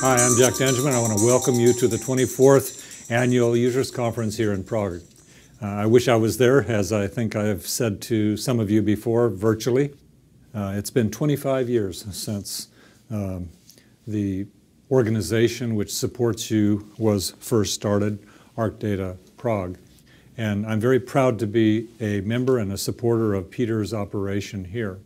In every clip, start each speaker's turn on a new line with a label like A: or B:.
A: Hi, I'm Jack Benjamin. I want to welcome you to the 24th Annual Users Conference here in Prague. I wish I was there, as I think I have said to some of you before, virtually. It's been 25 years since the organization which supports you was first started, ARCDATA Prague. And I'm very proud to be a member and a supporter of Peter's operation here.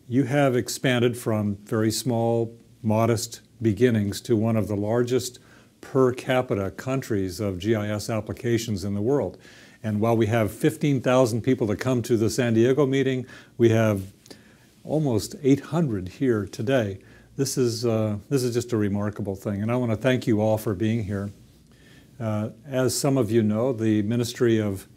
A: You have expanded from very small, modest beginnings to one of the largest per capita countries of GIS applications in the world. And while we have 15,000 people that come to the San Diego meeting, we have almost 800 here today. This is just a remarkable thing, and I want to thank you all for being here. As some of you know, the Ministry of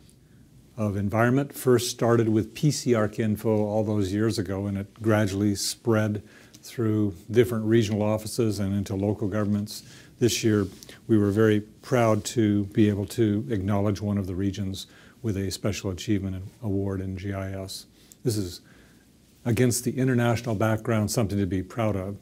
A: Environment first started with PCArcInfo all those years ago, and it gradually spread through different regional offices and into local governments. This year, we were very proud to be able to acknowledge one of the regions with a Special Achievement Award in GIS. This is, against the international background, something to be proud of.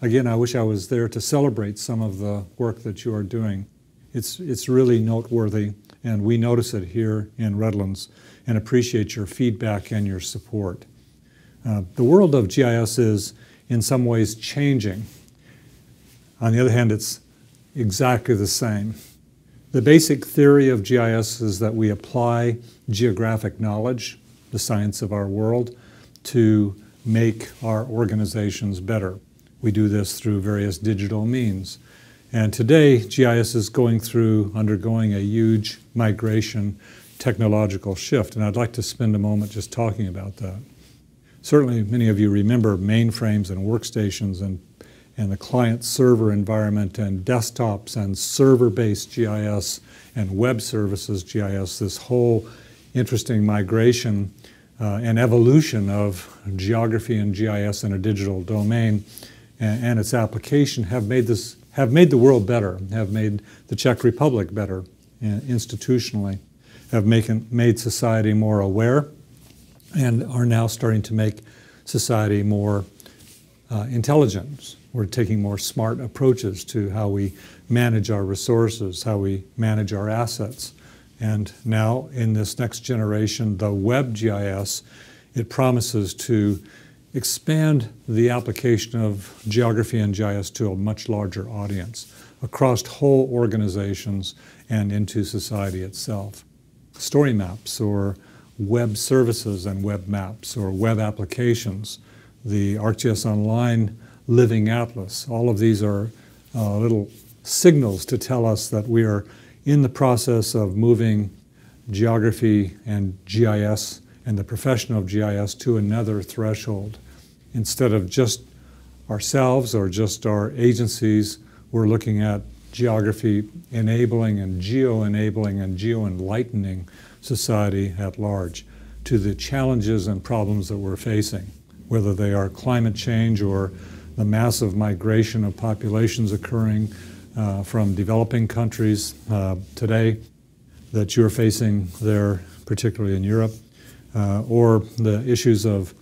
A: Again, I wish I was there to celebrate some of the work that you are doing. It's really noteworthy, and we notice it here in Redlands and appreciate your feedback and your support. The world of GIS is in some ways changing. On the other hand, it's exactly the same. The basic theory of GIS is that we apply geographic knowledge, the science of our world, to make our organizations better. We do this through various digital means. And today, GIS is undergoing a huge migration, technological shift, and I'd like to spend a moment just talking about that. Certainly, many of you remember mainframes and workstations and the client-server environment and desktops and server-based GIS and web services GIS, this whole interesting migration and evolution of geography and GIS in a digital domain and its application have made the world better, have made the Czech Republic better institutionally, have made society more aware, and are now starting to make society more intelligent. We're taking more smart approaches to how we manage our resources, how we manage our assets. And now, in this next generation, the web GIS, it promises to expand the application of geography and GIS to a much larger audience across whole organizations and into society itself. Story maps or web services and web maps or web applications, the ArcGIS Online Living Atlas, all of these are little signals to tell us that we are in the process of moving geography and GIS and the profession of GIS to another threshold. Instead of just ourselves or just our agencies, we're looking at geography enabling and geo-enabling and geo-enlightening society at large to the challenges and problems that we're facing, whether they are climate change or the massive migration of populations occurring from developing countries today that you're facing there, particularly in Europe, or the issues of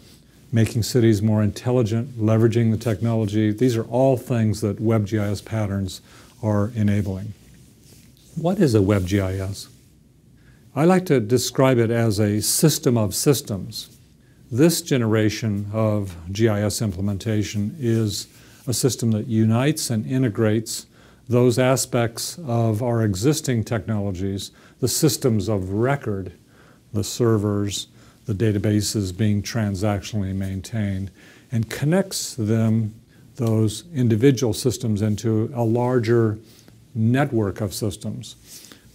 A: making cities more intelligent, leveraging the technology. These are all things that WebGIS patterns are enabling. What is a WebGIS? I like to describe it as a system of systems. This generation of GIS implementation is a system that unites and integrates those aspects of our existing technologies, the systems of record, the servers, the databases being transactionally maintained, and connects those individual systems into a larger network of systems.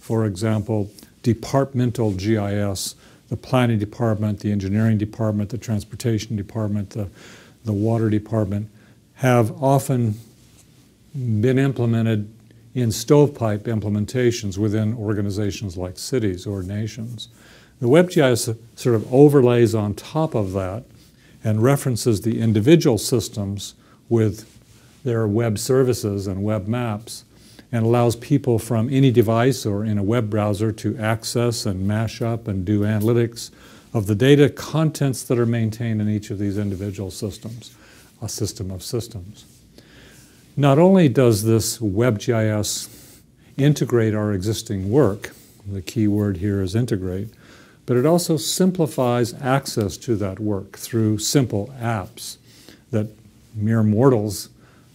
A: For example, departmental GIS, the planning department, the engineering department, the transportation department, the water department, have often been implemented in stovepipe implementations within organizations like cities or nations. The WebGIS sort of overlays on top of that and references the individual systems with their web services and web maps, and allows people from any device or in a web browser to access and mash up and do analytics of the data contents that are maintained in each of these individual systems, a system of systems. Not only does this WebGIS integrate our existing work, the key word here is integrate, but it also simplifies access to that work through simple apps that mere mortals,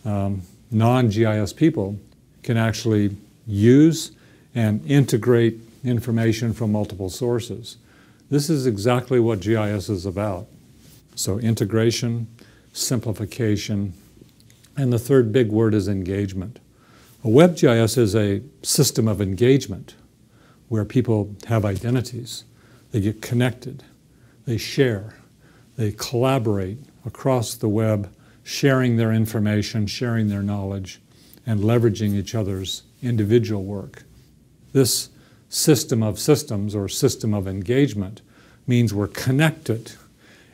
A: non-GIS people, can actually use and integrate information from multiple sources. This is exactly what GIS is about. So integration, simplification, and the third big word is engagement. A WebGIS is a system of engagement where people have identities. They get connected, they share, they collaborate across the web, sharing their information, sharing their knowledge, and leveraging each other's individual work. This system of systems, or system of engagement, means we're connected.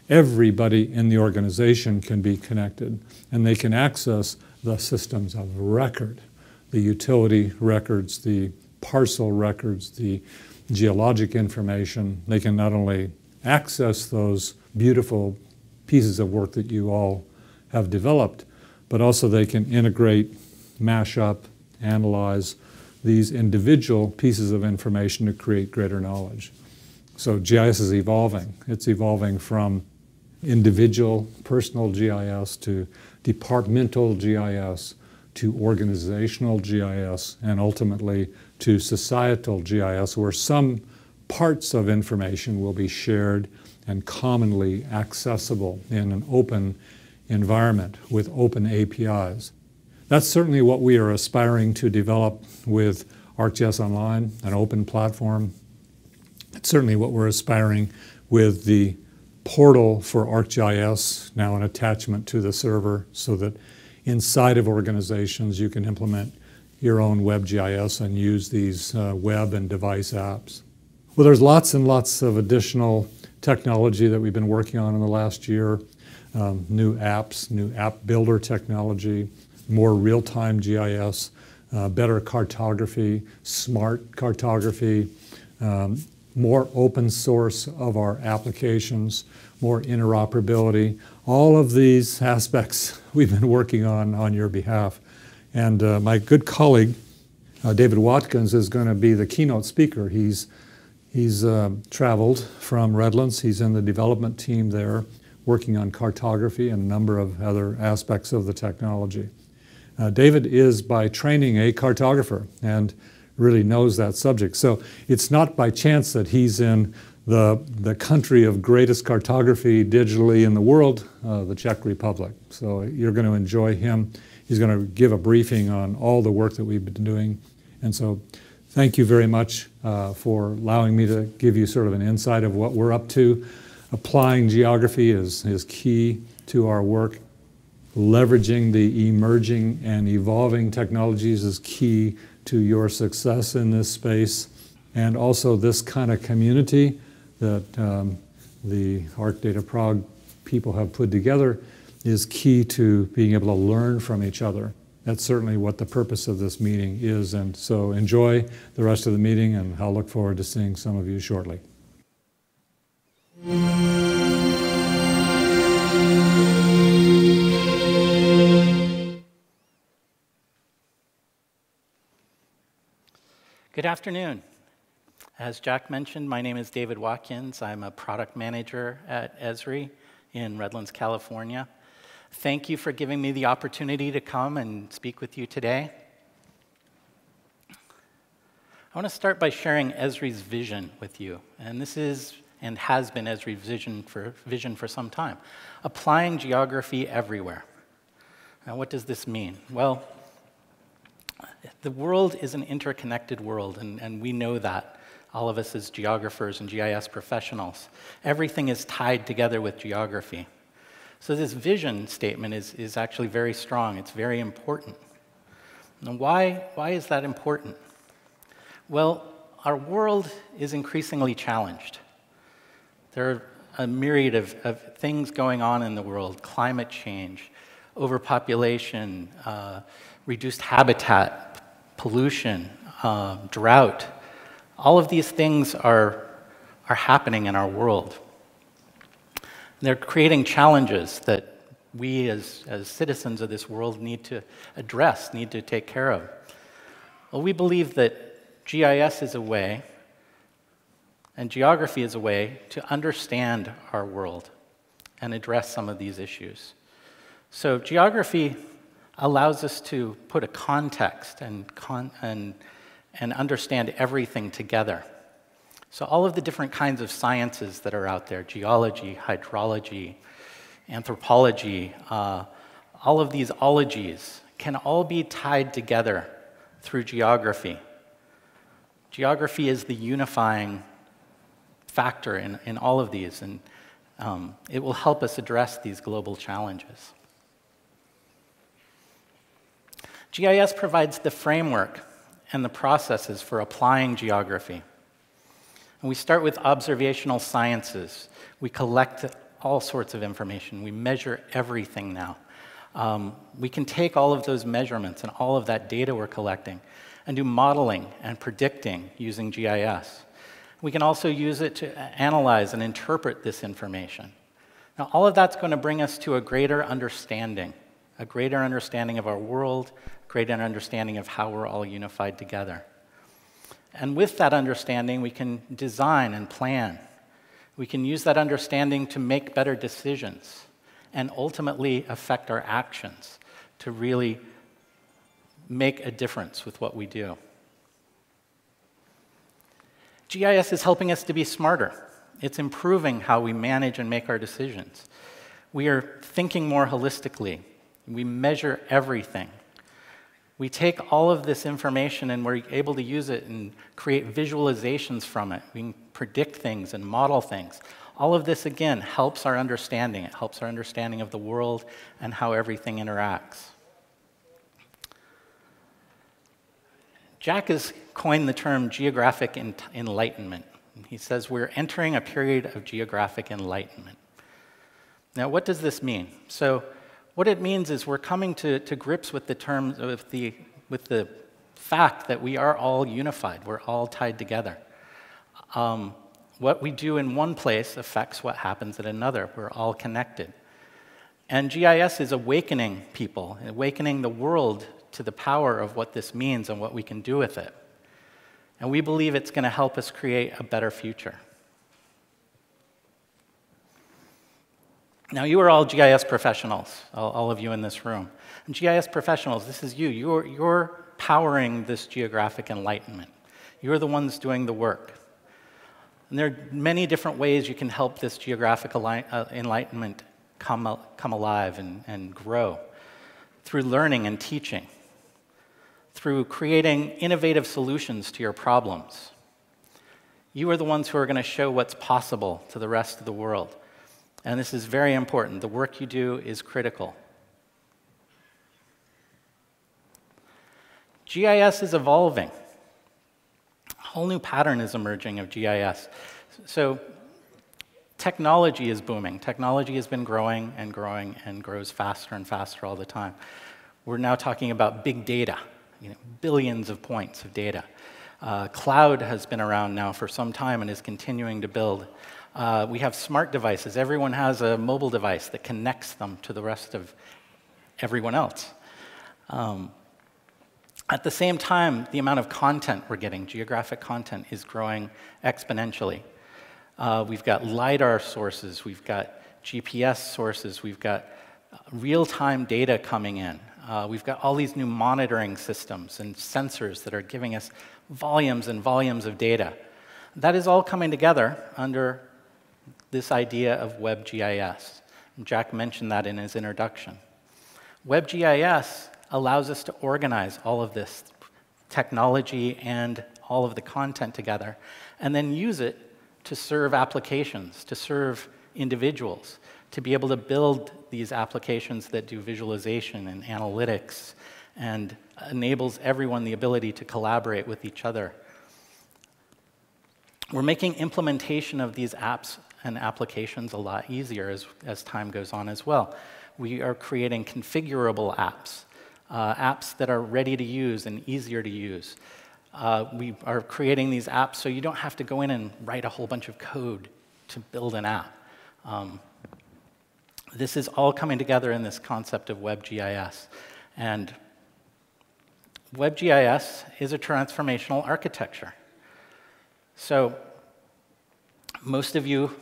A: Everybody in the organization can be connected, and they can access the systems of record, the utility records, the parcel records, the geologic information. They can not only access those beautiful pieces of work that you all have developed, but also they can integrate, mash up, analyze these individual pieces of information to create greater knowledge. So GIS is evolving. It's evolving from individual, personal GIS to departmental GIS to organizational GIS and ultimately to societal GIS, where some parts of information will be shared and commonly accessible in an open environment with open APIs. That's certainly what we are aspiring to develop with ArcGIS Online, an open platform. It's certainly what we're aspiring with the portal for ArcGIS, now an attachment to the server, so that inside of organizations you can implement your own WebGIS and use these web and device apps. Well, there's lots and lots of additional technology that we've been working on in the last year. New apps, new app builder technology, more real-time GIS, better cartography, smart cartography, more open source of our applications, more interoperability. All of these aspects we've been working on your behalf. And my good colleague, David Watkins, is going to be the keynote speaker. He's traveled from Redlands. He's in the development team there, working on cartography and a number of other aspects of the technology. David is by training a cartographer and really knows that subject. So it's not by chance that he's in the country of greatest cartography digitally in the world, the Czech Republic. So you're going to enjoy him. He's going to give a briefing on all the work that we've been doing. And so thank you very much for allowing me to give you sort of an insight of what we're up to. Applying geography is key to our work. Leveraging the emerging and evolving technologies is key to your success in this space. And also this kind of community that the ARCDATA Prague people have put together is key to being able to learn from each other. That's certainly what the purpose of this meeting is. And so enjoy the rest of the meeting, and I'll look forward to seeing some of you shortly.
B: Good afternoon. As Jack mentioned, my name is David Watkins. I'm a product manager at Esri in Redlands, California. Thank you for giving me the opportunity to come and speak with you today. I want to start by sharing Esri's vision with you. And this is and has been Esri's vision for some time. Applying geography everywhere. Now, what does this mean? Well, the world is an interconnected world, and we know that, all of us as geographers and GIS professionals. Everything is tied together with geography. So this vision statement is actually very strong. It's very important. Now, why is that important? Well, our world is increasingly challenged. There are a myriad of things going on in the world: climate change, overpopulation, reduced habitat, pollution, drought. All of these things are happening in our world. They're creating challenges that we as citizens of this world need to address, need to take care of? Well, we believe that GIS is a way, and geography is a way to understand our world and address some of these issues. So geography allows us to put a context and understand everything together. So all of the different kinds of sciences that are out there, geology, hydrology, anthropology, all of these ologies can all be tied together through geography. Geography is the unifying factor in all of these, and it will help us address these global challenges. GIS provides the framework and the processes for applying geography. And we start with observational sciences. We collect all sorts of information. We measure everything now. We can take all of those measurements and all of that data we're collecting and do modeling and predicting using GIS. We can also use it to analyze and interpret this information. Now, all of that's going to bring us to a greater understanding of our world, greater understanding of how we're all unified together. And with that understanding, we can design and plan. We can use that understanding to make better decisions and ultimately affect our actions to really make a difference with what we do. GIS is helping us to be smarter. It's improving how we manage and make our decisions. We are thinking more holistically. We measure everything. We take all of this information and we're able to use it and create visualizations from it. We can predict things and model things. All of this, again, helps our understanding. It helps our understanding of the world and how everything interacts. Jack has coined the term geographic enlightenment. He says we're entering a period of geographic enlightenment. Now, what does this mean? So, what it means is we're coming to grips with the fact that we are all unified. We're all tied together. What we do in one place affects what happens at another. We're all connected. And GIS is awakening people, awakening the world to the power of what this means and what we can do with it. And we believe it's going to help us create a better future. Now, you are all GIS professionals, all of you in this room. And GIS professionals, this is you. You're powering this geographic enlightenment. You're the ones doing the work. And there are many different ways you can help this geographic enlightenment come alive and grow. Through learning and teaching. Through creating innovative solutions to your problems. You are the ones who are going to show what's possible to the rest of the world. And this is very important. The work you do is critical. GIS is evolving. A whole new pattern is emerging of GIS. So technology is booming. Technology has been growing and growing and grows faster and faster all the time. We're now talking about big data, billions of points of data. Cloud has been around now for some time and is continuing to build. We have smart devices. Everyone has a mobile device that connects them to the rest of everyone else. At the same time, the amount of content we're getting, geographic content, is growing exponentially. We've got LiDAR sources, we've got GPS sources, we've got real-time data coming in. We've got all these new monitoring systems and sensors that are giving us volumes and volumes of data. That is all coming together under this idea of WebGIS. Jack mentioned that in his introduction. WebGIS allows us to organize all of this technology and all of the content together, and then use it to serve applications, to serve individuals, to be able to build these applications that do visualization and analytics and enables everyone the ability to collaborate with each other. We're making implementation of these apps and applications a lot easier as time goes on as well. We are creating configurable apps, apps that are ready to use and easier to use. We are creating these apps so you don't have to go in and write a whole bunch of code to build an app. This is all coming together in this concept of WebGIS. And WebGIS is a transformational architecture. So most of you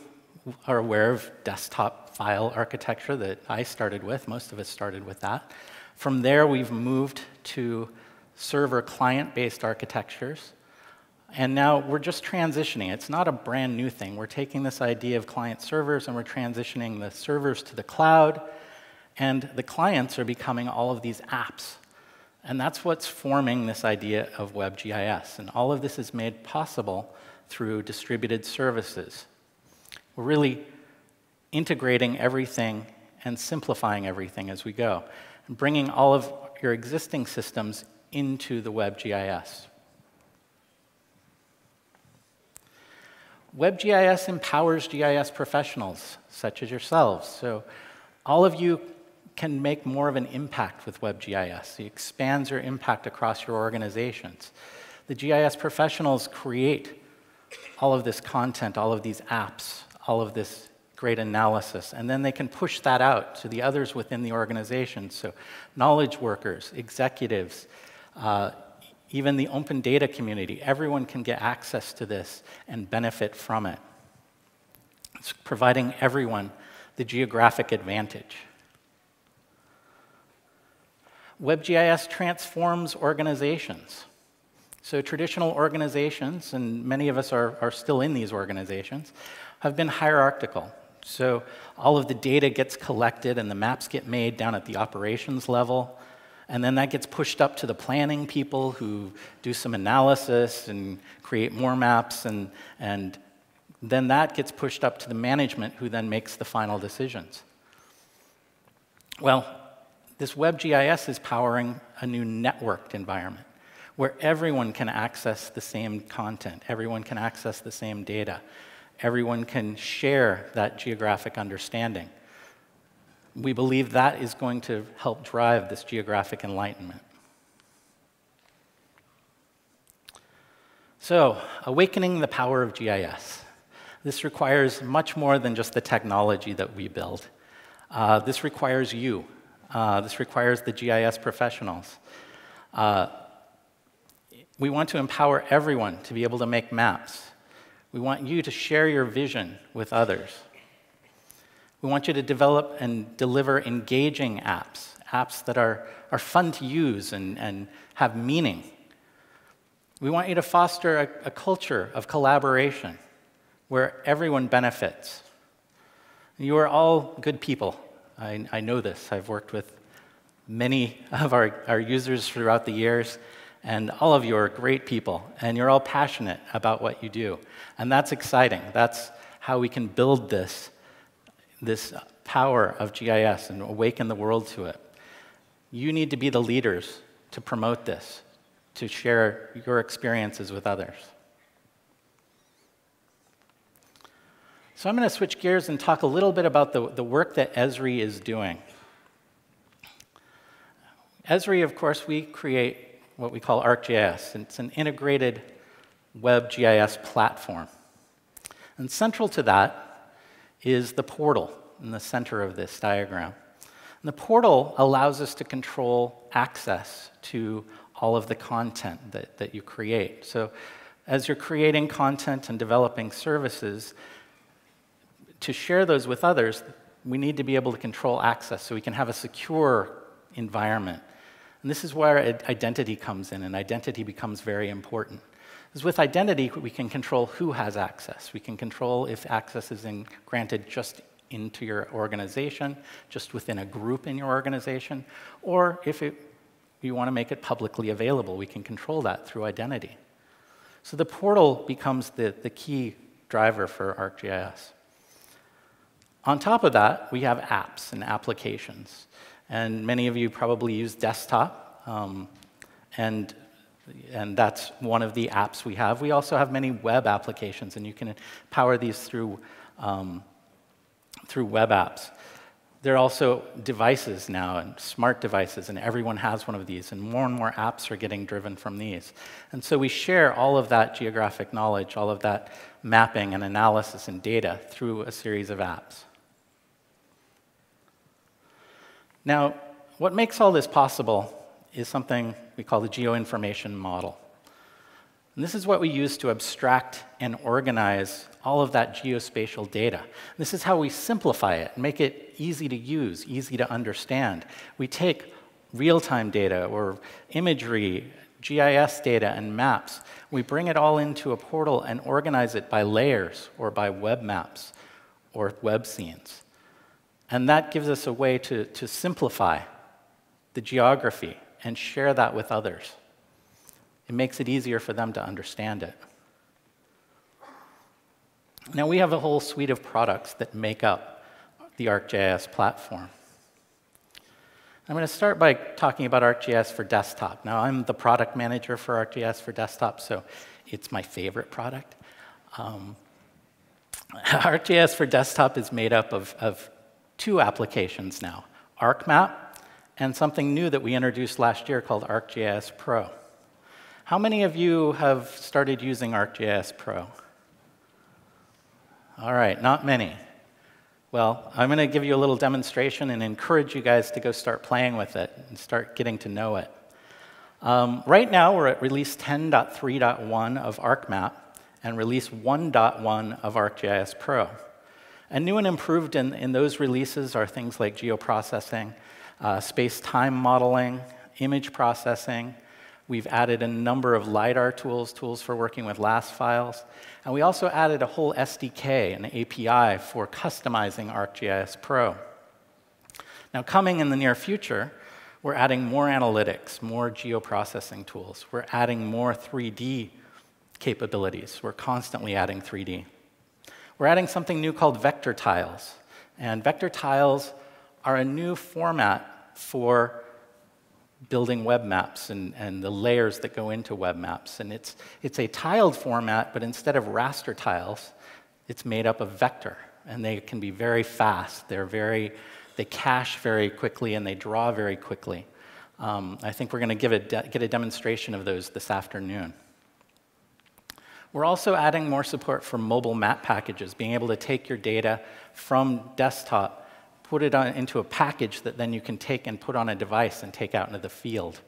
B: are aware of desktop file architecture that I started with. Most of us started with that. From there, we've moved to server client-based architectures. And now we're just transitioning. It's not a brand new thing. We're taking this idea of client servers and we're transitioning the servers to the cloud, and the clients are becoming all of these apps. And that's what's forming this idea of WebGIS. And all of this is made possible through distributed services. We're really integrating everything and simplifying everything as we go, and bringing all of your existing systems into the WebGIS. WebGIS empowers GIS professionals, such as yourselves. So all of you can make more of an impact with WebGIS. It expands your impact across your organizations. The GIS professionals create all of this content, all of these apps, all of this great analysis, and then they can push that out to the others within the organization. So knowledge workers, executives, even the open data community, everyone can get access to this and benefit from it. It's providing everyone the geographic advantage. WebGIS transforms organizations. So traditional organizations, and many of us are still in these organizations, have been hierarchical. So all of the data gets collected and the maps get made down at the operations level. And then that gets pushed up to the planning people who do some analysis and create more maps, and then that gets pushed up to the management who then makes the final decisions. Well, this WebGIS is powering a new networked environment where everyone can access the same content, everyone can access the same data, everyone can share that geographic understanding. We believe that is going to help drive this geographic enlightenment. So, awakening the power of GIS. This requires much more than just the technology that we build. This requires you. This requires the GIS professionals. We want to empower everyone to be able to make maps. We want you to share your vision with others. We want you to develop and deliver engaging apps, apps that are fun to use and have meaning. We want you to foster a culture of collaboration where everyone benefits. You are all good people. I know this. I've worked with many of our users throughout the years, and all of you are great people, and you're all passionate about what you do. And that's exciting. That's how we can build this power of GIS and awaken the world to it. You need to be the leaders to promote this, to share your experiences with others. So I'm going to switch gears and talk a little bit about the work that Esri is doing. Esri, of course, we create what we call ARCGIS. It's an integrated web GIS platform. And central to that is the portal in the center of this diagram. And the portal allows us to control access to all of the content that you create. So as you're creating content and developing services, to share those with others, we need to be able to control access so we can have a secure environment. And this is where identity comes in, and identity becomes very important. Because with identity, we can control who has access. We can control if access is granted just into your organization, just within a group in your organization, or if you want to make it publicly available, we can control that through identity. So the portal becomes the key driver for ARCGIS. On top of that, we have apps and applications. And many of you probably use desktop, and that's one of the apps we have. We also have many web applications, and you can power these through web apps. There are also devices now, and smart devices, and everyone has one of these, and more apps are getting driven from these. And so we share all of that geographic knowledge, all of that mapping and analysis and data through a series of apps. Now, what makes all this possible is something we call the geoinformation model. And this is what we use to abstract and organize all of that geospatial data. This is how we simplify it and make it easy to use, easy to understand. We take real-time data or imagery, GIS data, and maps. We bring it all into a portal and organize it by layers or by web maps or web scenes. And that gives us a way to simplify the geography and share that with others. It makes it easier for them to understand it. Now, we have a whole suite of products that make up the ArcGIS platform. I'm going to start by talking about ArcGIS for desktop. Now, I'm the product manager for ArcGIS for desktop, so it's my favorite product. ArcGIS for desktop is made up of two applications now, ArcMap and something new that we introduced last year called ArcGIS Pro. How many of you have started using ArcGIS Pro? All right, not many. Well, I'm going to give you a little demonstration and encourage you guys to go start playing with it and start getting to know it. Right now, we're at release 10.3.1 of ArcMap and release 1.1 of ArcGIS Pro. And new and improved in those releases are things like geoprocessing, space-time modeling, image processing. We've added a number of LiDAR tools for working with LAS files. And we also added a whole SDK, an API, for customizing ArcGIS Pro. Now, coming in the near future, we're adding more analytics, more geoprocessing tools. We're adding more 3D capabilities. We're constantly adding 3D. We're adding something new called vector tiles. And vector tiles are a new format for building web maps and the layers that go into web maps. And it's a tiled format, but instead of raster tiles, it's made up of vector. And they can be very fast. They cache very quickly, and they draw very quickly. I think we're going to get a demonstration of those this afternoon. We're also adding more support for mobile map packages, being able to take your data from desktop, put it into a package that then you can take and put on a device and take out into the field.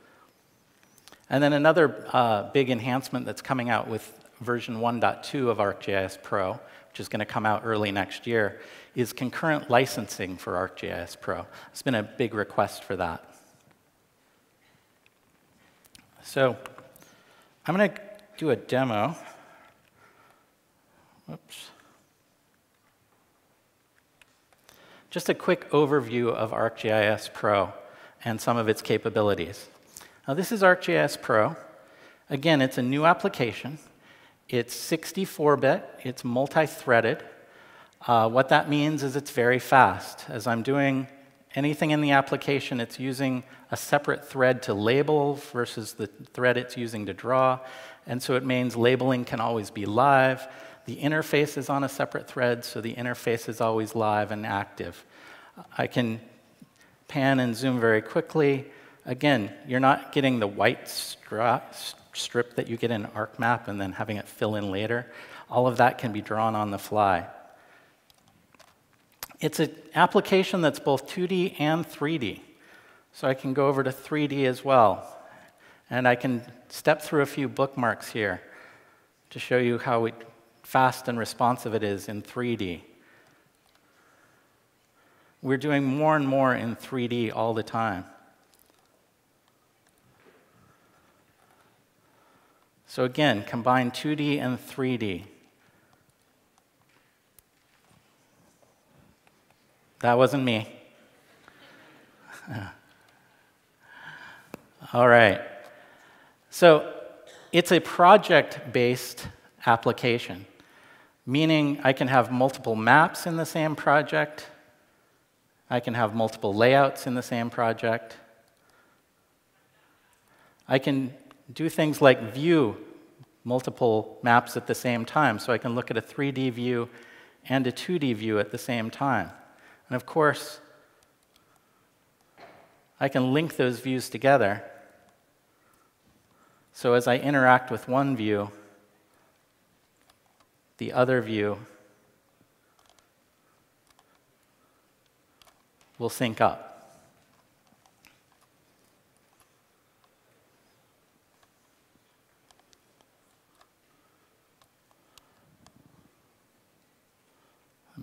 B: And then another big enhancement that's coming out with version 1.2 of ArcGIS Pro, which is going to come out early next year, is concurrent licensing for ArcGIS Pro. It's been a big request for that. So I'm going to do a demo. Whoops. Just a quick overview of ArcGIS Pro and some of its capabilities. Now, this is ArcGIS Pro. Again, it's a new application. It's 64-bit. It's multi-threaded. What that means is it's very fast. As I'm doing anything in the application, it's using a separate thread to label versus the thread it's using to draw. And so it means labeling can always be live. The interface is on a separate thread, so the interface is always live and active. I can pan and zoom very quickly. Again, you're not getting the white strip that you get in ArcMap and then having it fill in later. All of that can be drawn on the fly. It's an application that's both 2D and 3D. So I can go over to 3D as well. And I can step through a few bookmarks here to show you how fast and responsive it is in 3D. We're doing more and more in 3D all the time. So again, combine 2D and 3D. That wasn't me. All right. So it's a project-based application, meaning I can have multiple maps in the same project. I can have multiple layouts in the same project. I can do things like view multiple maps at the same time, so I can look at a 3D view and a 2D view at the same time. And of course, I can link those views together. So as I interact with one view, the other view will sync up.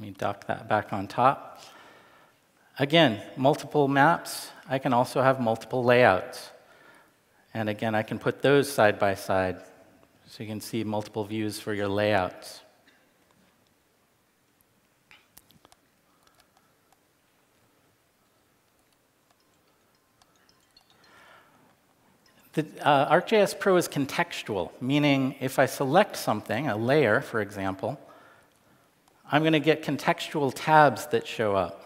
B: me dock that back on top. Again, multiple maps. I can also have multiple layouts. And again, I can put those side by side so you can see multiple views for your layouts. The ArcGIS Pro is contextual, meaning if I select something, a layer, for example, I'm going to get contextual tabs that show up.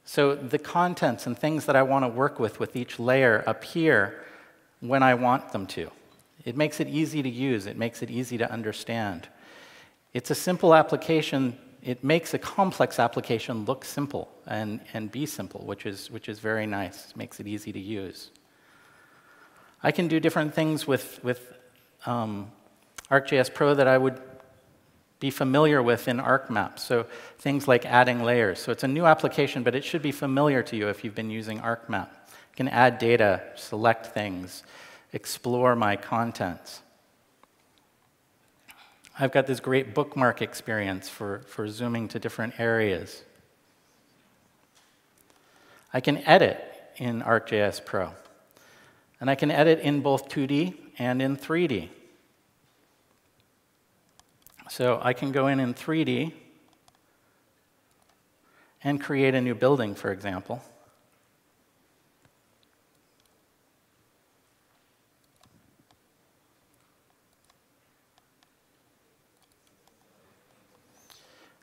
B: So the contents and things that I want to work with each layer appear when I want them to. It makes it easy to use. It makes it easy to understand. It's a simple application. It makes a complex application look simple and be simple, which is very nice. It makes it easy to use. I can do different things with ArcGIS Pro that I would be familiar with in ArcMap. So things like adding layers. So it's a new application, but it should be familiar to you if you've been using ArcMap. I can add data, select things, explore my contents. I've got this great bookmark experience for zooming to different areas. I can edit in ArcGIS Pro. And I can edit in both 2D and in 3D. So I can go in 3D and create a new building, for example.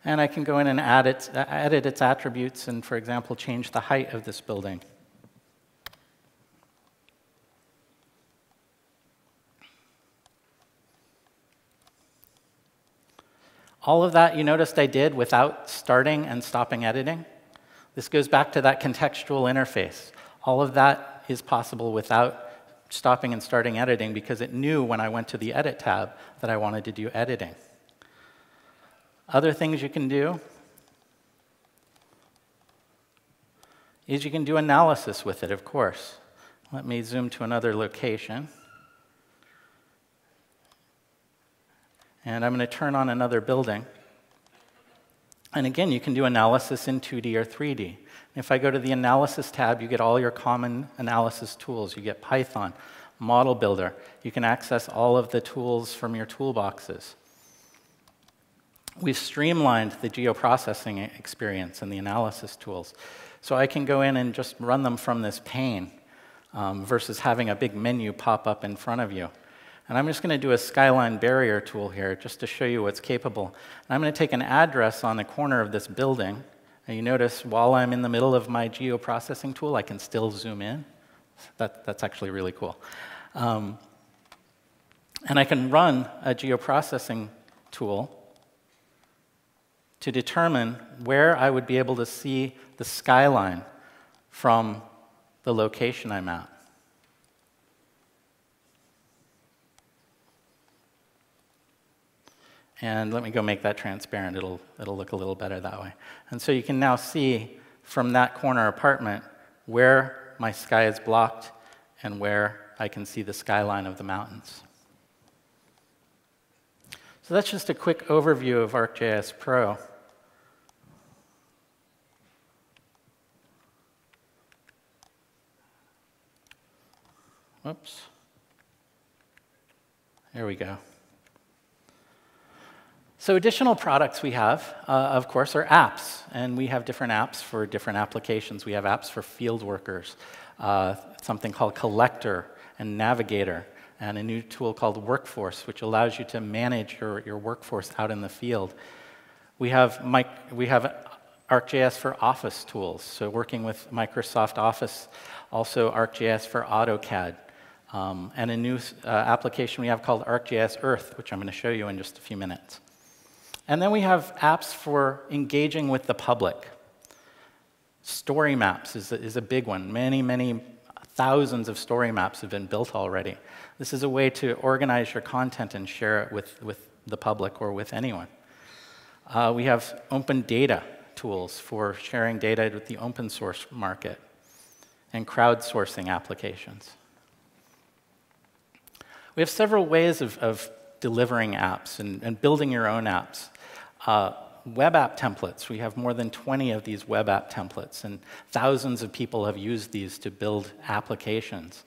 B: And I can go in and edit its attributes and, for example, change the height of this building. All of that you noticed I did without starting and stopping editing. This goes back to that contextual interface. All of that is possible without stopping and starting editing because it knew when I went to the Edit tab that I wanted to do editing. Other things you can do is you can do analysis with it, of course. Let me zoom to another location. And I'm going to turn on another building. And again, you can do analysis in 2D or 3D. If I go to the Analysis tab, you get all your common analysis tools. You get Python, Model Builder. You can access all of the tools from your toolboxes. We've streamlined the geoprocessing experience and the analysis tools. So I can go in and just run them from this pane versus having a big menu pop up in front of you. And I'm just going to do a skyline barrier tool here just to show you what's capable. And I'm going to take an address on the corner of this building. And you notice while I'm in the middle of my geoprocessing tool, I can still zoom in. That's actually really cool. And I can run a geoprocessing tool to determine where I would be able to see the skyline from the location I'm at. And let me go make that transparent. It'll look a little better that way. And so you can now see from that corner apartment where my sky is blocked and where I can see the skyline of the mountains. So that's just a quick overview of ArcGIS Pro. Whoops. There we go. So additional products we have, of course, are apps. And we have different apps for different applications. We have apps for field workers, something called Collector and Navigator, and a new tool called Workforce, which allows you to manage your workforce out in the field. We have ArcGIS for Office tools, so working with Microsoft Office, also ArcGIS for AutoCAD, and a new application we have called ArcGIS Earth, which I'm going to show you in just a few minutes. And then we have apps for engaging with the public. Story maps is a big one. Many thousands of story maps have been built already. This is a way to organize your content and share it with the public or with anyone. We have open data tools for sharing data with the open source market and crowdsourcing applications. We have several ways of delivering apps and building your own apps. Web app templates. We have more than 20 of these web app templates, and thousands of people have used these to build applications.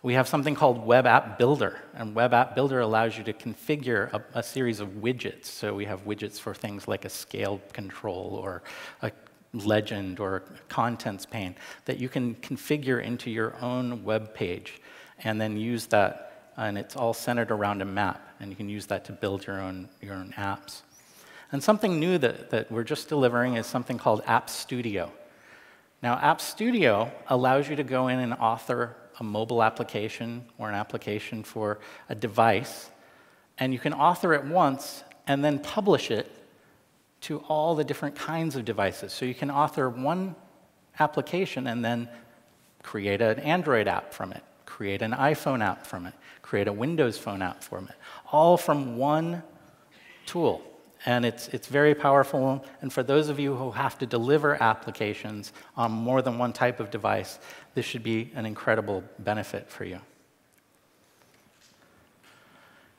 B: We have something called Web App Builder, and Web App Builder allows you to configure a series of widgets. So we have widgets for things like a scale control or a legend or a contents pane that you can configure into your own web page and then use that, and it's all centered around a map, and you can use that to build your own apps. And something new that we're just delivering is something called App Studio. Now, App Studio allows you to go in and author a mobile application or an application for a device, and you can author it once and then publish it to all the different kinds of devices. So you can author one application and then create an Android app from it, create an iPhone app from it, create a Windows Phone app from it, all from one tool. And it's very powerful, and for those of you who have to deliver applications on more than one type of device, this should be an incredible benefit for you.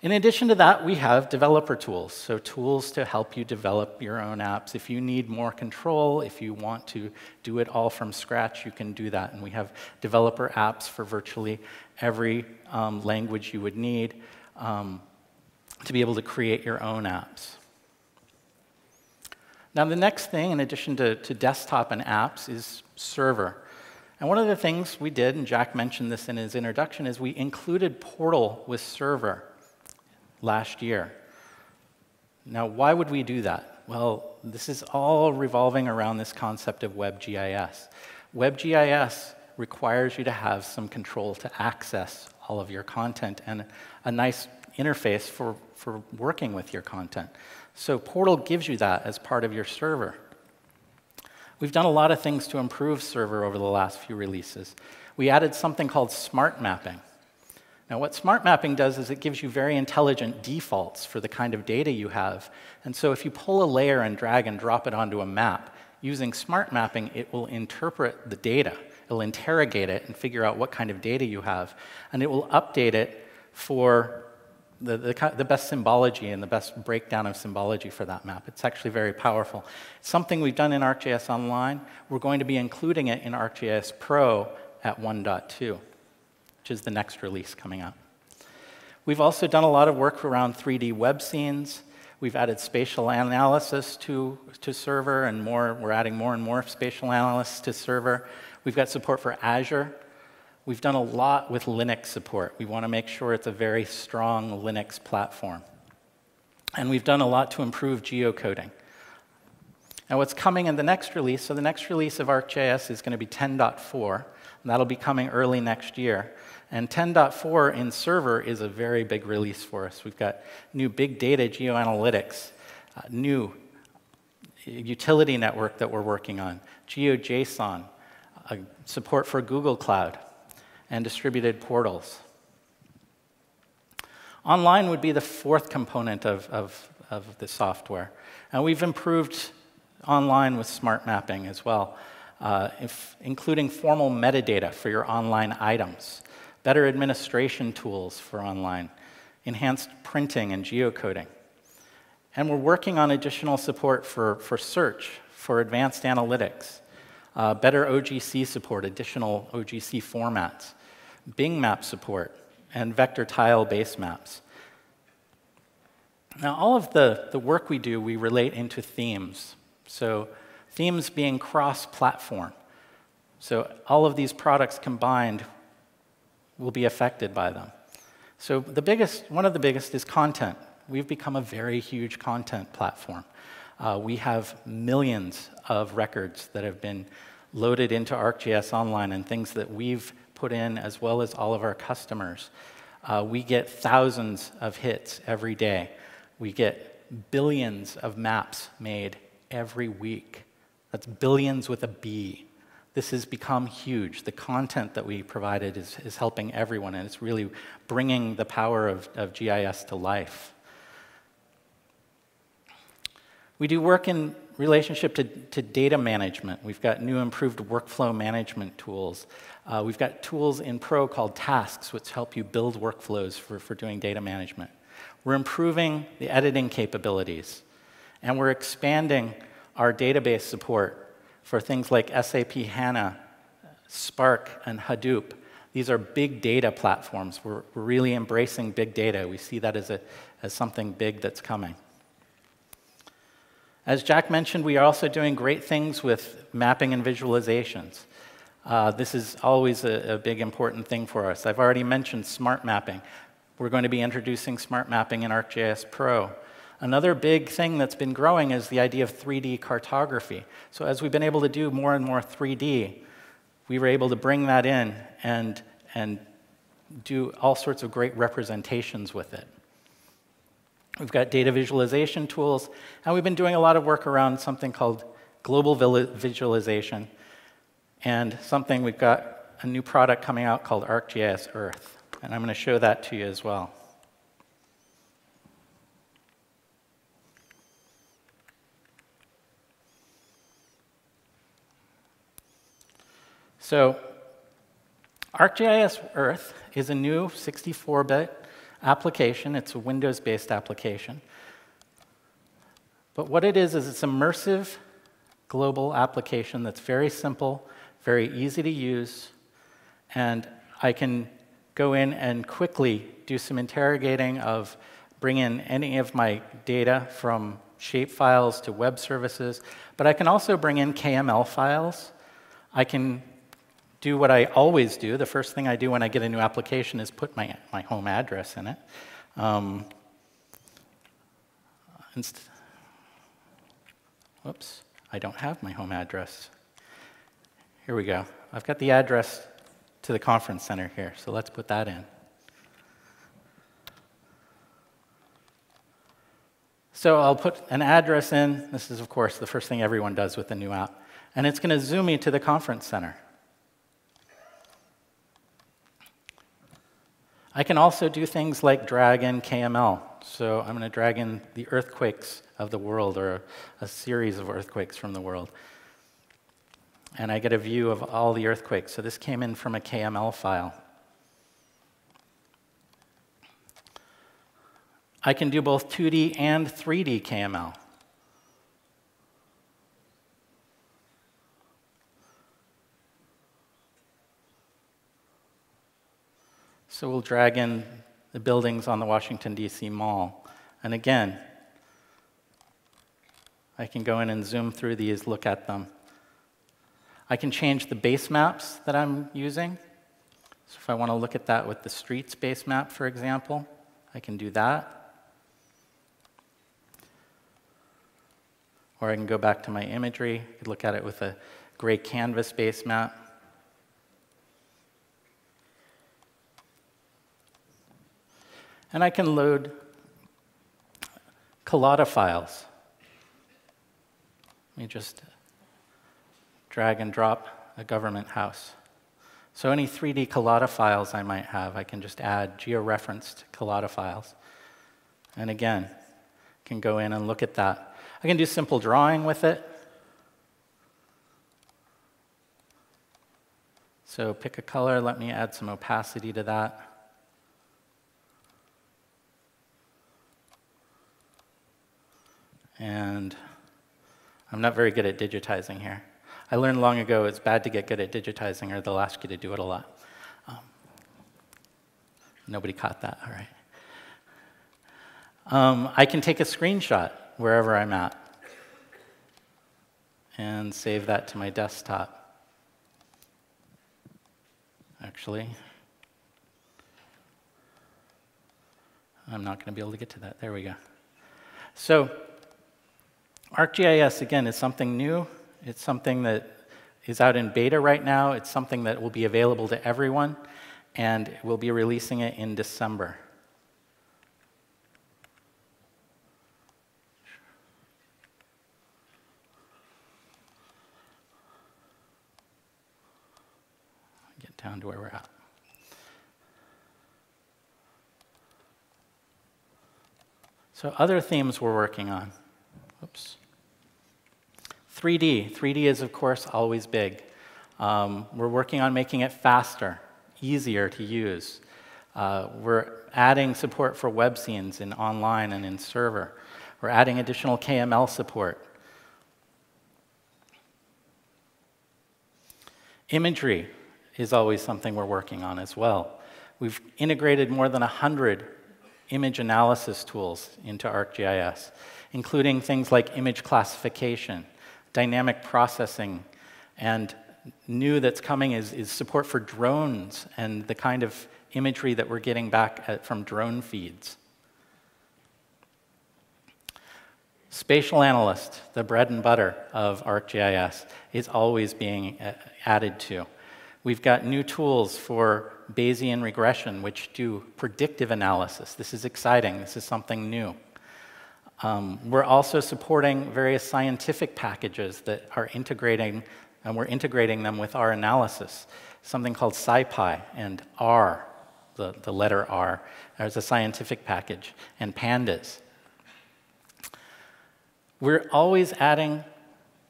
B: In addition to that, we have developer tools, so tools to help you develop your own apps. If you need more control, if you want to do it all from scratch, you can do that. And we have developer apps for virtually every language you would need to be able to create your own apps. Now, the next thing, in addition to desktop and apps, is server. And one of the things we did, and Jack mentioned this in his introduction, is we included Portal with server last year. Now, why would we do that? Well, this is all revolving around this concept of WebGIS. WebGIS requires you to have some control to access all of your content and a nice interface for working with your content. So Portal gives you that as part of your server. We've done a lot of things to improve server over the last few releases. We added something called smart mapping. Now, what smart mapping does is it gives you very intelligent defaults for the kind of data you have. And so if you pull a layer and drag and drop it onto a map, using smart mapping, it will interpret the data. It'll interrogate it and figure out what kind of data you have. And it will update it for the best symbology and the best breakdown of symbology for that map. It's actually very powerful. It's something we've done in ArcGIS Online. We're going to be including it in ArcGIS Pro at 1.2, which is the next release coming up. We've also done a lot of work around 3D web scenes. We've added spatial analysis to server, and we're adding more and more spatial analysis to server. We've got support for Azure. We've done a lot with Linux support. We want to make sure it's a very strong Linux platform. And we've done a lot to improve geocoding. Now, what's coming in the next release, so the next release of ArcGIS is going to be 10.4, and that'll be coming early next year. And 10.4 in server is a very big release for us. We've got new big data geoanalytics, new utility network that we're working on, GeoJSON, support for Google Cloud, and distributed portals. Online would be the fourth component of the software. And we've improved online with smart mapping as well, including formal metadata for your online items, better administration tools for online, enhanced printing and geocoding. And we're working on additional support for search, for advanced analytics, better OGC support, additional OGC formats, Bing map support, and vector tile base maps. Now, all of the work we do, we relate into themes. So themes being cross-platform. So all of these products combined will be affected by them. So one of the biggest is content. We've become a very huge content platform. We have millions of records that have been loaded into ArcGIS Online and things that we've put in, as well as all of our customers. We get thousands of hits every day. We get billions of maps made every week. That's billions with a B. This has become huge. The content that we provided is helping everyone, and it's really bringing the power of GIS to life. We do work in relationship to data management. We've got new improved workflow management tools. We've got tools in Pro called Tasks, which help you build workflows for doing data management. We're improving the editing capabilities. And we're expanding our database support for things like SAP HANA, Spark, and Hadoop. These are big data platforms. We're really embracing big data. We see that as something big that's coming. As Jack mentioned, we are also doing great things with mapping and visualizations. This is always a big important thing for us. I've already mentioned smart mapping. We're going to be introducing smart mapping in ArcGIS Pro. Another big thing that's been growing is the idea of 3D cartography. So as we've been able to do more and more 3D, we were able to bring that in and do all sorts of great representations with it. We've got data visualization tools, and we've been doing a lot of work around something called global visualization, and we've got a new product coming out called ARCGIS Earth, and I'm going to show that to you as well. So ARCGIS Earth is a new 64-bit application. It's a Windows-based application. But what it is it's immersive global application that's very simple, very easy to use, and I can go in and quickly do some interrogating of bring in any of my data from shape files to web services, but I can also bring in KML files. I can do what I always do. The first thing I do when I get a new application is put my home address in it. Whoops, I don't have my home address. Here we go. I've got the address to the conference center here, so let's put that in. So I'll put an address in. This is, of course, the first thing everyone does with the new app. And it's going to zoom me to the conference center. I can also do things like drag in KML. So I'm going to drag in the earthquakes of the world, or a series of earthquakes from the world. And I get a view of all the earthquakes. So this came in from a KML file. I can do both 2D and 3D KML. So we'll drag in the buildings on the Washington, D.C. Mall. And again, I can go in and zoom through these, look at them. I can change the base maps that I'm using. So if I want to look at that with the streets base map, for example, I can do that. Or I can go back to my imagery, look at it with a gray canvas base map. And I can load collada files. Let me just drag and drop a government house. So any 3D collada files I might have, I can just add georeferenced collada files. And again, can go in and look at that. I can do simple drawing with it. So pick a color, let me add some opacity to that. And I'm not very good at digitizing here. I learned long ago it's bad to get good at digitizing or they'll ask you to do it a lot. Nobody caught that, all right. I can take a screenshot wherever I'm at and save that to my desktop. Actually, I'm not going to be able to get to that. There we go. So ArcGIS, again, is something new. It's something that is out in beta right now. It's something that will be available to everyone, and we'll be releasing it in December. Get down to where we're at. So other themes we're working on. Oops. 3D. 3D is, of course, always big. We're working on making it faster, easier to use. We're adding support for web scenes in online and in server. We're adding additional KML support. Imagery is always something we're working on as well. We've integrated more than 100 image analysis tools into ArcGIS, including things like image classification, dynamic processing, and new that's coming is support for drones and the kind of imagery that we're getting back from drone feeds. Spatial analyst, the bread and butter of ArcGIS, is always being added to. We've got new tools for Bayesian regression, which do predictive analysis. This is exciting. This is something new. We're also supporting various scientific packages that are integrating, and we're integrating them with our analysis. Something called SciPy and R, the letter R. There's a scientific package, and pandas. We're always adding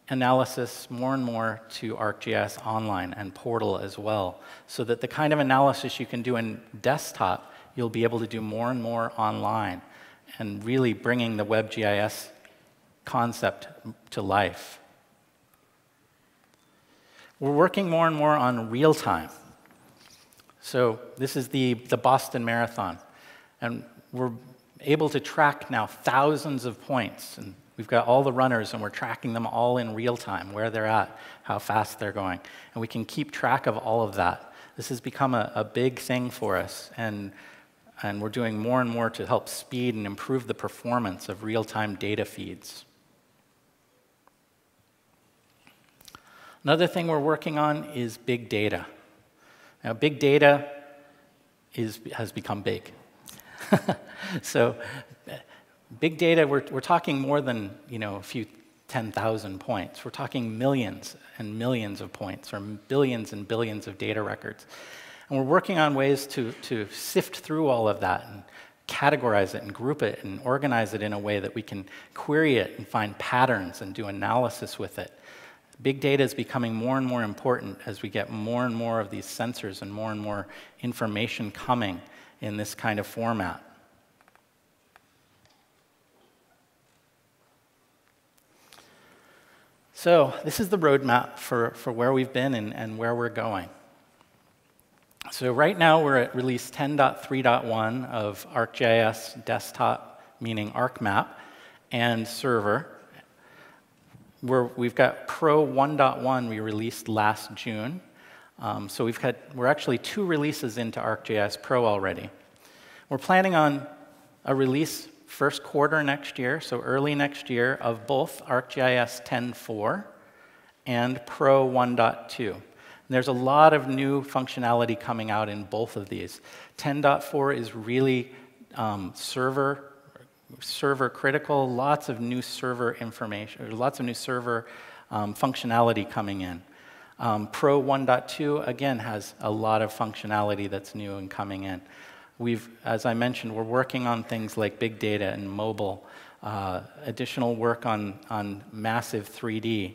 B: analysis more and more to ArcGIS Online and Portal as well, so that the kind of analysis you can do in desktop, you'll be able to do more and more online, and really bringing the WebGIS concept to life. We're working more and more on real time. So this is the Boston Marathon, and we're able to track now thousands of points, and we've got all the runners, and we're tracking them all in real time, where they're at, how fast they're going. And we can keep track of all of that. This has become a big thing for us, and we're doing more and more to help speed and improve the performance of real-time data feeds. Another thing we're working on is big data. Now, big data has become big. So big data, we're talking more than a few 10,000 points. We're talking millions and millions of points, or billions and billions of data records. And we're working on ways to sift through all of that and categorize it and group it and organize it in a way that we can query it and find patterns and do analysis with it. Big data is becoming more and more important as we get more and more of these sensors and more information coming in this kind of format. So this is the roadmap for where we've been and where we're going. So right now we're at release 10.3.1 of ArcGIS Desktop, meaning ArcMap, and Server. We've got Pro 1.1 we released last June. So we're actually 2 releases into ArcGIS Pro already. We're planning on a release first quarter next year, so early next year, of both ArcGIS 10.4 and Pro 1.2. There's a lot of new functionality coming out in both of these. 10.4 is really server critical, lots of new server information, lots of new server functionality coming in. Pro 1.2, again, has a lot of functionality that's new and coming in. As I mentioned, we're working on things like big data and mobile, additional work on massive 3D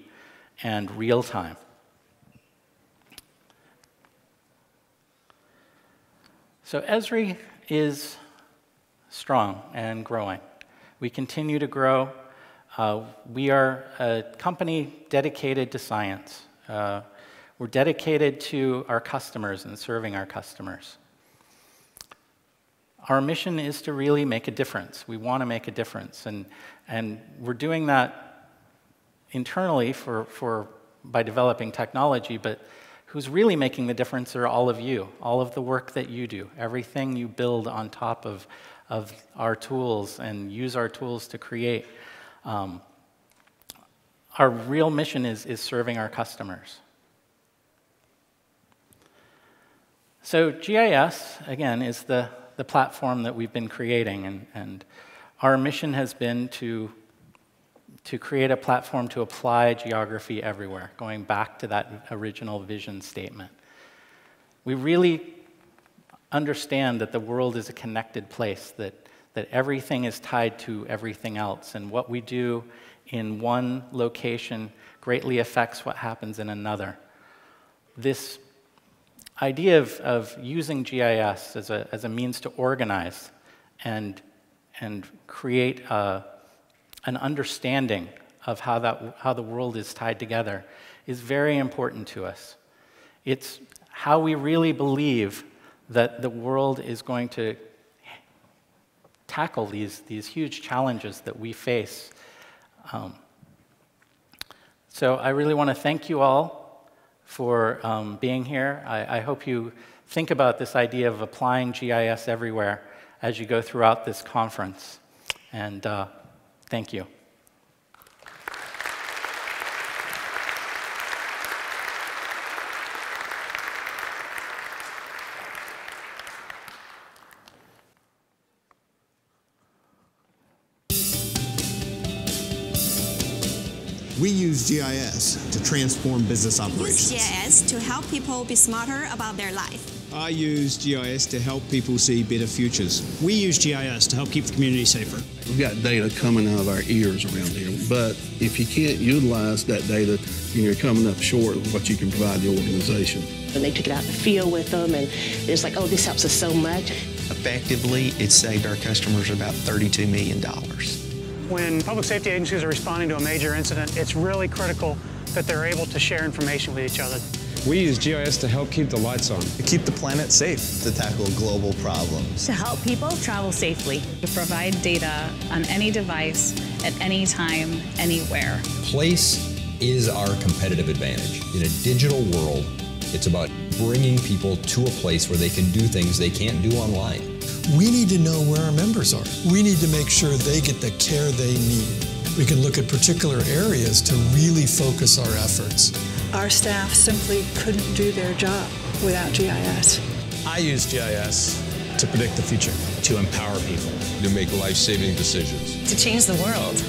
B: and real time. So Esri is strong and growing. We continue to grow. We are a company dedicated to science. We're dedicated to our customers and serving our customers. Our mission is to really make a difference. We want to make a difference, and we're doing that internally by developing technology, but who's really making the difference are all of you, all of the work that you do, everything you build on top of our tools and use our tools to create. Our real mission is serving our customers. So GIS, again, is the platform that we've been creating, and our mission has been to create a platform to apply geography everywhere, going back to that original vision statement. We really understand that the world is a connected place, that everything is tied to everything else, and what we do in one location greatly affects what happens in another. This idea of using GIS as a means to organize and create an understanding of how the world is tied together is very important to us. It's how we really believe that the world is going to tackle these huge challenges that we face. So I really want to thank you all for being here. I hope you think about this idea of applying GIS everywhere as you go throughout this conference. And thank you.
C: We use GIS to transform business operations.
D: Use GIS to help people be smarter about their life.
E: I use GIS to help people see better futures.
F: We use GIS to help keep the community safer.
G: We've got data coming out of our ears around here, but if you can't utilize that data, then you're coming up short of what you can provide the organization.
H: And they took it out in the field with them, and it's like, oh, this helps us so much.
I: Effectively, it saved our customers about $32 million.
F: When public safety agencies are responding to a major incident, it's really critical that they're able to share information with each other.
E: We use GIS to help keep the lights on.
C: To keep the planet safe. To tackle global problems.
J: To help people travel safely.
K: To provide data on any device, at any time, anywhere.
L: Place is our competitive advantage. In a digital world, it's about bringing people to a place where they can do things they can't do online.
M: We need to know where our members are. We need to make sure they get the care they need. We can look at particular areas to really focus our efforts.
N: Our staff simply couldn't do their job without GIS.
E: I use GIS to predict the future, to empower people,
O: to make life-saving decisions,
P: to change the world.